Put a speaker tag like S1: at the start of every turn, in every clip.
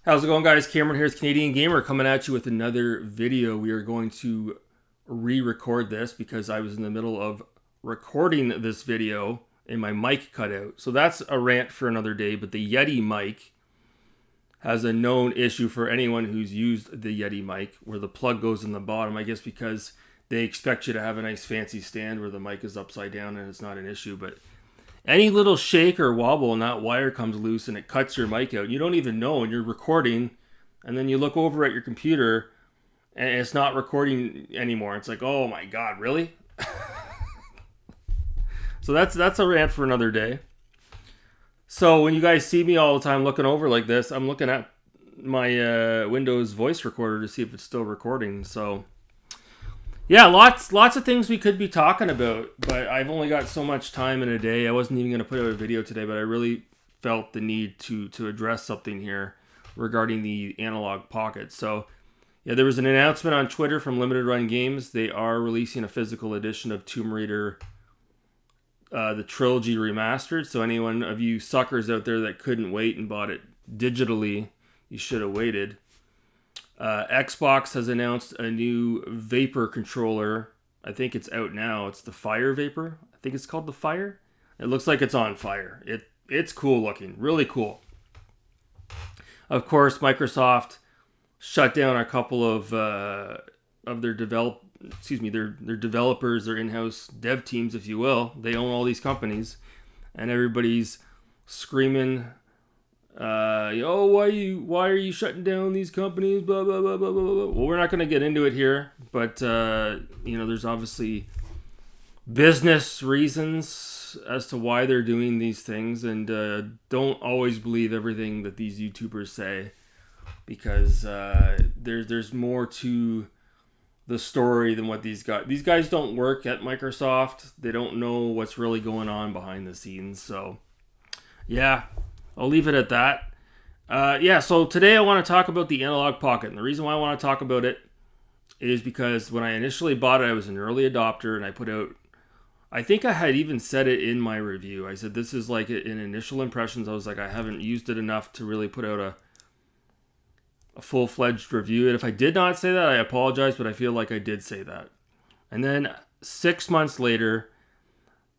S1: How's it going, guys? Cameron here with Canadian Gamer coming at you with another video. We are going to re-record this because I was in the middle of recording this video and my mic cut out. So that's a rant for another day, but the Yeti mic has a known issue for anyone who's used the Yeti mic where the plug goes in the bottom. I guess because they expect you to have a nice fancy stand where the mic is upside down and it's not an issue, but any little shake or wobble and that wire comes loose and it cuts your mic out. You don't even know, and you're recording, and then you look over at your computer and it's not recording anymore. It's like, oh my god, really? So that's a rant for another day. So when you guys see me all the time looking over like this, I'm looking at my Windows voice recorder to see if it's still recording. So yeah, lots of things we could be talking about, but I've only got so much time in a day. I wasn't even going to put out a video today, but I really felt the need to address something here regarding the Analogue Pocket. So yeah, there was an announcement on Twitter from Limited Run Games. They are releasing a physical edition of Tomb Raider, the trilogy remastered. So anyone of you suckers out there that couldn't wait and bought it digitally, you should have waited. Xbox has announced a new Vapor controller. I think it's out now. It's the Fire Vapor. I think it's called the Fire. It looks like it's on fire. It's cool looking, really cool. Of course, Microsoft shut down a couple of their their developers, their in-house dev teams, if you will. They own all these companies, and everybody's screaming, why are you shutting down these companies? Blah blah blah blah blah blah. Well, we're not going to get into it here, but there's obviously business reasons as to why they're doing these things, and don't always believe everything that these YouTubers say, because there's more to the story than what these guys don't work at Microsoft. They don't know what's really going on behind the scenes. So yeah, I'll leave it at that. So today I want to talk about the Analogue Pocket. And the reason why I want to talk about it is because when I initially bought it, I was an early adopter, and I put out, I think I had even said it in my review. I said, this is like in initial impressions. I was like, I haven't used it enough to really put out a full-fledged review. And if I did not say that, I apologize, but I feel like I did say that. And then 6 months later,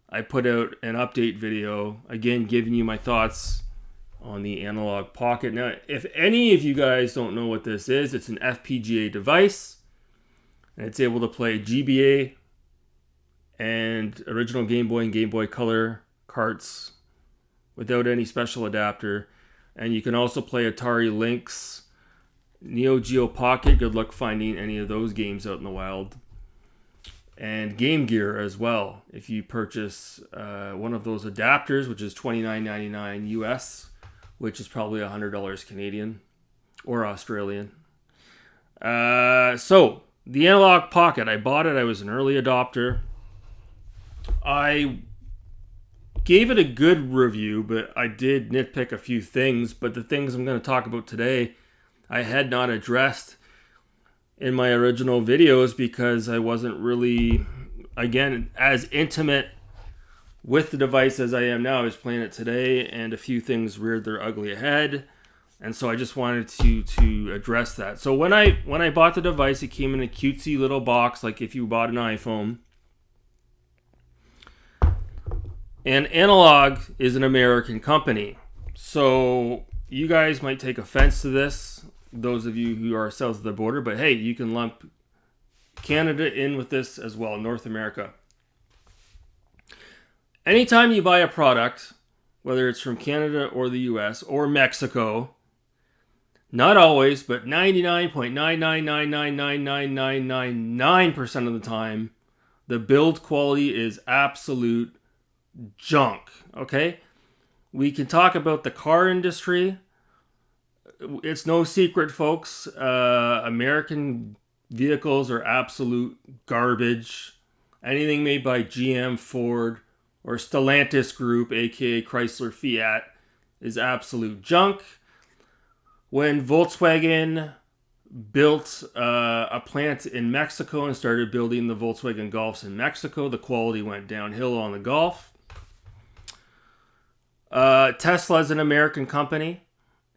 S1: I put out an update video, again, giving you my thoughts on the Analogue Pocket. Now, if any of you guys don't know what this is, it's an FPGA device, and it's able to play GBA and original Game Boy and Game Boy Color carts without any special adapter. And you can also play Atari Lynx, Neo Geo Pocket. Good luck finding any of those games out in the wild. And Game Gear as well, if you purchase one of those adapters, which is $29.99 US, which is probably $100 Canadian or Australian. So the Analogue Pocket, I bought it. I was an early adopter. I gave it a good review, but I did nitpick a few things. But the things I'm going to talk about today, I had not addressed in my original videos because I wasn't really, again, as intimate with the device as I am now. I was playing it today, and a few things reared their ugly head, and so I just wanted to address that. So when I bought the device, it came in a cutesy little box, like if you bought an iPhone. And Analogue is an American company, so you guys might take offense to this, those of you who are south of the border, but hey, you can lump Canada in with this as well, North America. Anytime you buy a product, whether it's from Canada or the US or Mexico, not always, but 99.9999999% of the time, the build quality is absolute junk, okay? We can talk about the car industry. It's no secret, folks. American vehicles are absolute garbage. Anything made by GM, Ford, or Stellantis Group, aka Chrysler Fiat, is absolute junk. When Volkswagen built a plant in Mexico and started building the Volkswagen Golfs in Mexico, the quality went downhill on the Golf. Tesla is an American company.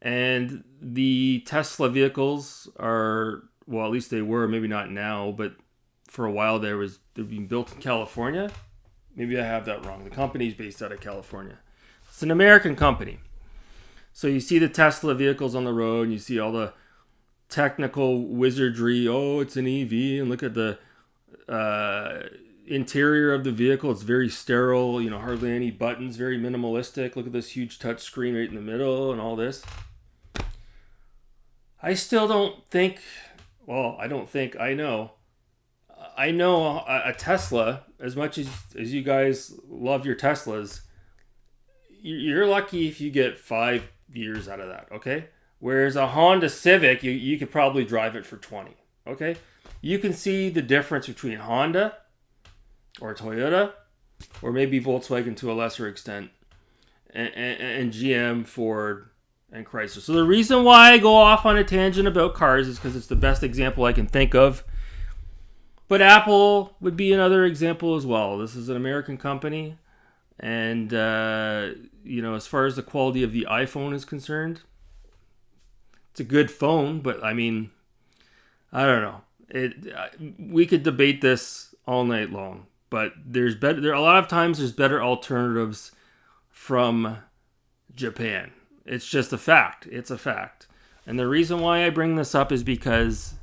S1: And the Tesla vehicles are, well, at least they were, maybe not now, but for a while they're being built in California. Maybe I have that wrong. The company's based out of California. It's an American company. So you see the Tesla vehicles on the road, and you see all the technical wizardry. Oh, it's an EV, and look at the interior of the vehicle. It's very sterile, hardly any buttons, very minimalistic. Look at this huge touch screen right in the middle and all this. I still don't think, I know. I know a Tesla, as much as you guys love your Teslas, you're lucky if you get 5 years out of that, okay? Whereas a Honda Civic, you could probably drive it for 20, okay? You can see the difference between Honda or Toyota, or maybe Volkswagen to a lesser extent, and GM, Ford, and Chrysler. So the reason why I go off on a tangent about cars is because it's the best example I can think of. But Apple would be another example as well. This is an American company. And, as far as the quality of the iPhone is concerned, it's a good phone. But, I mean, I don't know. We could debate this all night long. But a lot of times there's better alternatives from Japan. It's just a fact. It's a fact. And the reason why I bring this up is because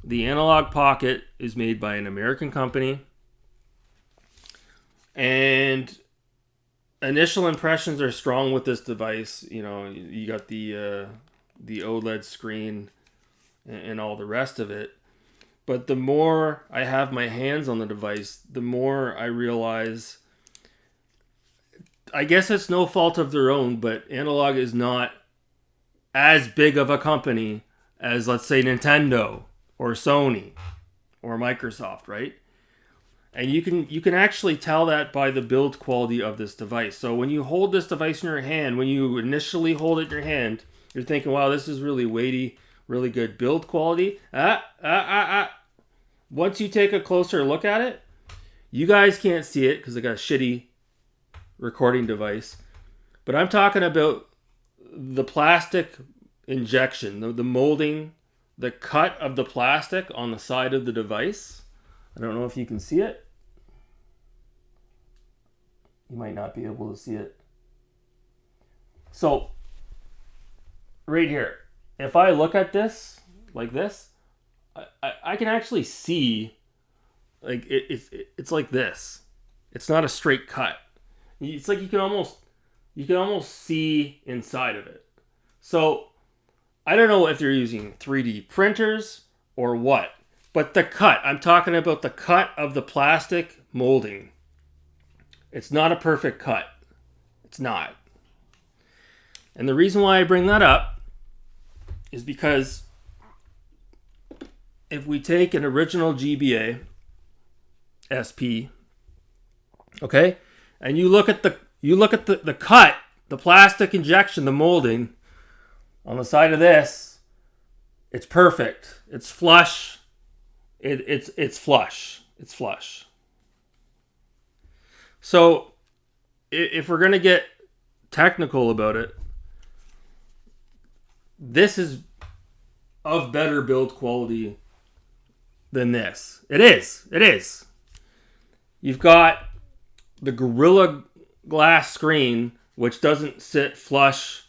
S1: the Analogue Pocket is made by an American company. And initial impressions are strong with this device. You got the OLED screen and all the rest of it. But the more I have my hands on the device, the more I realize, I guess it's no fault of their own, but Analogue is not as big of a company as, let's say, Nintendo or Sony or Microsoft, right? And you can actually tell that by the build quality of this device. So when you hold this device in your hand, when you initially hold it in your hand, you're thinking, wow, this is really weighty, really good build quality. Once you take a closer look at it, you guys can't see it because I got a shitty recording device. But I'm talking about the plastic injection, the molding, the cut of the plastic on the side of the device. I don't know if you can see it. You might not be able to see it. So, right here, if I look at this like this, I can actually see, like it's like this. It's not a straight cut. It's like you can almost see inside of it. So I don't know if they're using 3D printers or what, but the cut, I'm talking about the cut of the plastic molding. It's not a perfect cut. It's not. And the reason why I bring that up is because if we take an original GBA SP, okay, and you look at the cut, the plastic injection, the molding on the side of this, it's perfect. It's flush. It's flush. It's flush. So if we're gonna get technical about it, this is of better build quality than this. It is. You've got the Gorilla Glass screen, which doesn't sit flush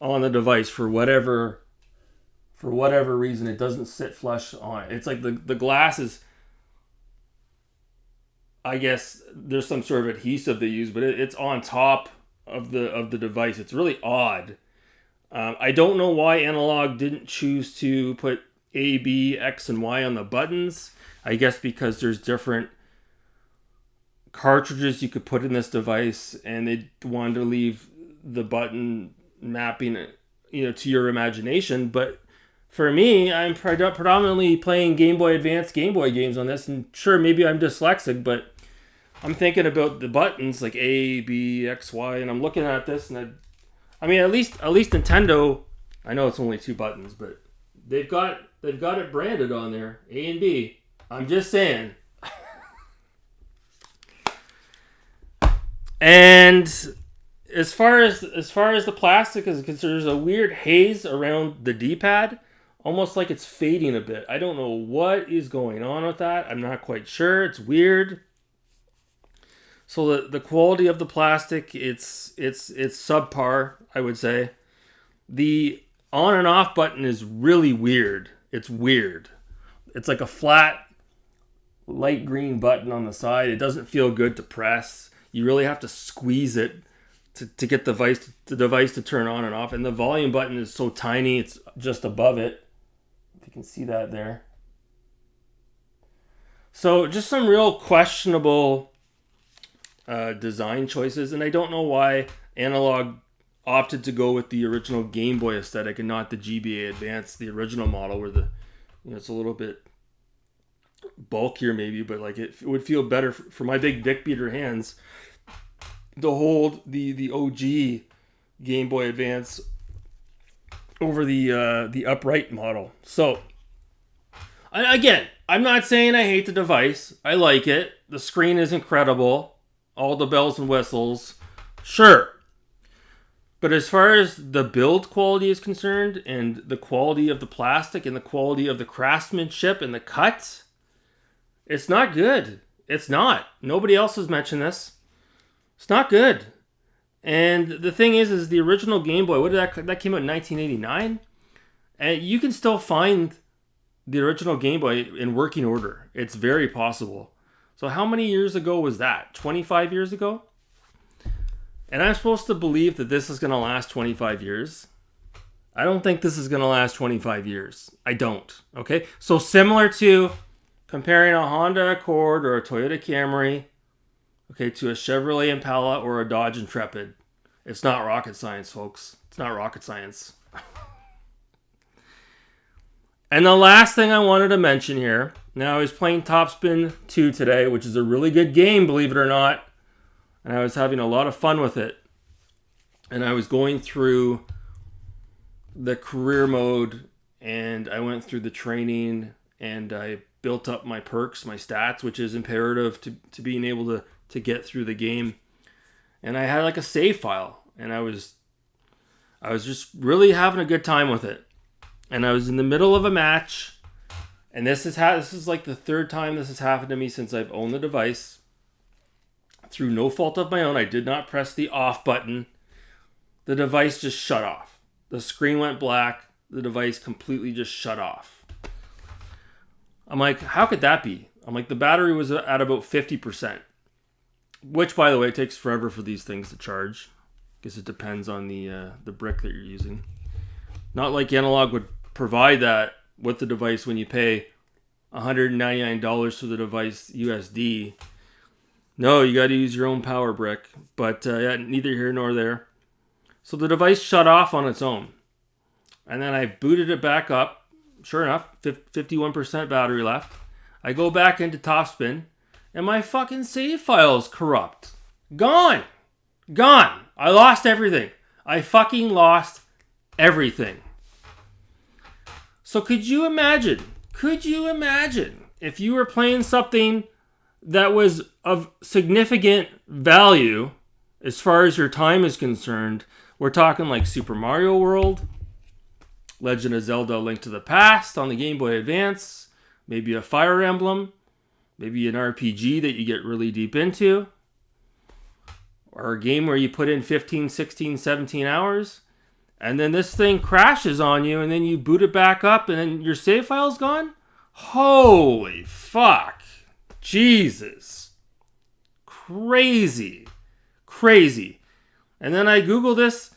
S1: on the device for whatever reason. It doesn't sit flush on it. It's like the glass is, I guess there's some sort of adhesive they use, but it's on top of the device. It's really odd. I don't know why Analogue didn't choose to put A, B, X, and Y on the buttons. I guess because there's different cartridges you could put in this device, and they wanted to leave the button mapping, to your imagination. But for me, I'm predominantly playing Game Boy Advance, Game Boy games on this, and sure, maybe I'm dyslexic, but I'm thinking about the buttons like A, B, X, Y, and I'm looking at this, and I mean, at least Nintendo, I know it's only 2 buttons, but they've got it branded on there, A and B. I'm just saying. And as far as the plastic is concerned, there's a weird haze around the D-pad, almost like it's fading a bit. I don't know what is going on with that. I'm not quite sure. It's weird. So the quality of the plastic, it's subpar, I would say. The on and off button is really weird. It's weird. It's like a flat light green button on the side. It doesn't feel good to press. You really have to squeeze it to get the device to turn on and off. And the volume button is so tiny, it's just above it. If you can see that there. So just some real questionable design choices, and I don't know why Analogue opted to go with the original Game Boy aesthetic and not the GBA Advance, the original model, where it's a little bit bulkier maybe, but like it would feel better for my big dick beater hands to hold the OG Game Boy Advance over the upright model. So again, I'm not saying I hate the device. I like it. The screen is incredible. All the bells and whistles. Sure. But as far as the build quality is concerned, and the quality of the plastic, and the quality of the craftsmanship and the cuts, it's not good. It's not. Nobody else has mentioned this. It's not good. And the thing is the original Game Boy, that came out in 1989? And you can still find the original Game Boy in working order. It's very possible. So how many years ago was that? 25 years ago? And I'm supposed to believe that this is going to last 25 years? I don't think this is going to last 25 years. I don't. Okay? So similar to comparing a Honda Accord or a Toyota Camry, okay, to a Chevrolet Impala or a Dodge Intrepid. It's not rocket science, folks. It's not rocket science. And the last thing I wanted to mention here, now I was playing Topspin 2 today, which is a really good game, believe it or not. And I was having a lot of fun with it. And I was going through the career mode, and I went through the training, and I built up my perks, my stats, which is imperative to being able to get through the game. And I had like a save file, and I was just really having a good time with it. And I was in the middle of a match, and this is like the third time this has happened to me since I've owned the device. Through no fault of my own, I did not press the off button. The device just shut off. The screen went black. The device completely just shut off. I'm like, how could that be? I'm like, the battery was at about 50%. Which, by the way, takes forever for these things to charge. Because it depends on the brick that you're using. Not like Analogue would provide that with the device when you pay $199 for the device USD. No, you got to use your own power brick. But yeah, neither here nor there. So the device shut off on its own. And then I booted it back up. Sure enough, 51% battery left. I go back into Topspin, and my fucking save file is corrupt. Gone. I lost everything. I fucking lost everything. So could you imagine if you were playing something that was of significant value as far as your time is concerned? We're talking like Super Mario World, Legend of Zelda: Link to the Past on the Game Boy Advance, maybe a Fire Emblem, maybe an RPG that you get really deep into, or a game where you put in 15, 16, 17 hours, and then this thing crashes on you, and then you boot it back up, and then your save file's gone? Holy fuck. Jesus. Crazy. And then I Google this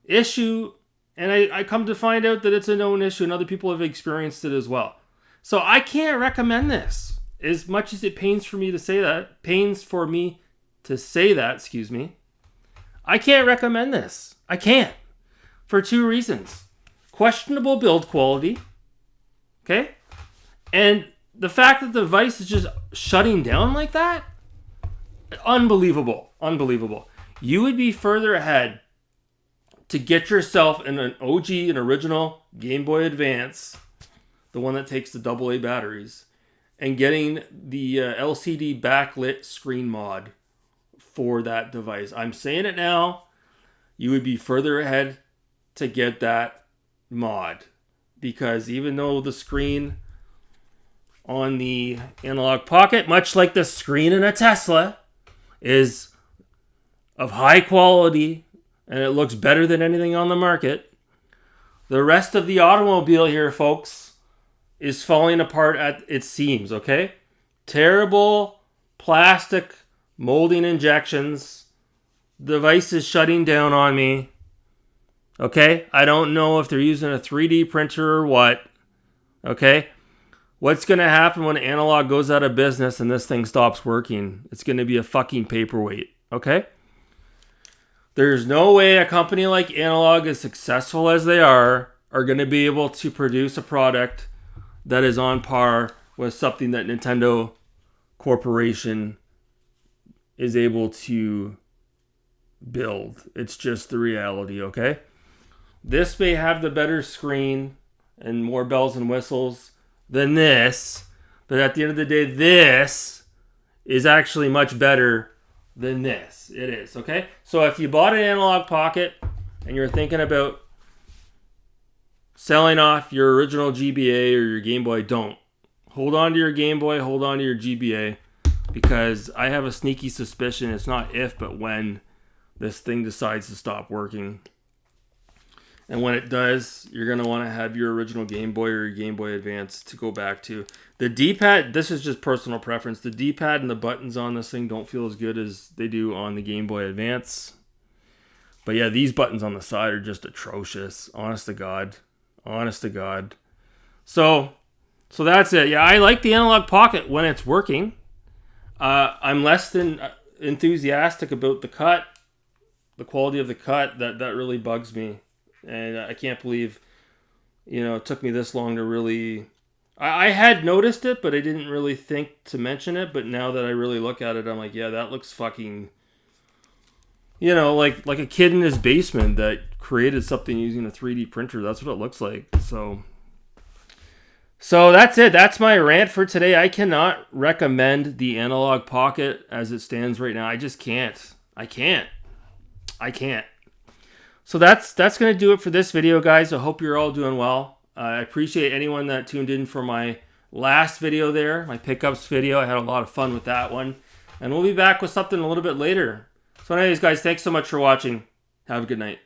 S1: issue, and I come to find out that it's a known issue, and other people have experienced it as well. So I can't recommend this. As much as it pains for me to say that, I can't recommend this. I can't. For two reasons. Questionable build quality. Okay? And the fact that the device is just shutting down like that? Unbelievable. You would be further ahead to get yourself an original Game Boy Advance, the one that takes the AA batteries, and getting the LCD backlit screen mod for that device. I'm saying it now. you would be further ahead to get that mod. Because even though the screen on the Analogue Pocket, much like the screen in a Tesla, is of high quality and it looks better than anything on the market, the rest of the automobile here, folks, is falling apart at its seams, okay? Terrible plastic molding injections. The device is shutting down on me. Okay? I don't know if they're using a 3D printer or what. Okay? What's going to happen when Analogue goes out of business and this thing stops working? It's going to be a fucking paperweight. Okay? There's no way a company like Analogue, as successful as they are going to be able to produce a product that is on par with something that Nintendo Corporation is able to build. It's just the reality, okay? This may have the better screen and more bells and whistles than this, but at the end of the day, this is actually much better than this. It is, okay? So if you bought an Analogue Pocket and you're thinking about selling off your original GBA or your Game Boy, don't. Hold on to your Game Boy, hold on to your GBA, because I have a sneaky suspicion it's not if, but when this thing decides to stop working. And when it does, you're going to want to have your original Game Boy or your Game Boy Advance to go back to. The D-pad, this is just personal preference. The D-pad and the buttons on this thing don't feel as good as they do on the Game Boy Advance. But yeah, these buttons on the side are just atrocious. Honest to God. Honest to God. So that's it. Yeah, I like the Analogue Pocket when it's working. I'm less than enthusiastic about the cut. The quality of the cut, that really bugs me. And I can't believe, it took me this long to really... I had noticed it, but I didn't really think to mention it. But now that I really look at it, I'm like, yeah, that looks fucking... like a kid in his basement that created something using a 3D printer. That's what it looks like. So that's it. That's my rant for today. I cannot recommend the Analogue Pocket as it stands right now. I just can't. I can't. So that's going to do it for this video, guys. I hope you're all doing well. I appreciate anyone that tuned in for my last video there, my pickups video. I had a lot of fun with that one. And we'll be back with something a little bit later. So anyways, guys, thanks so much for watching. Have a good night.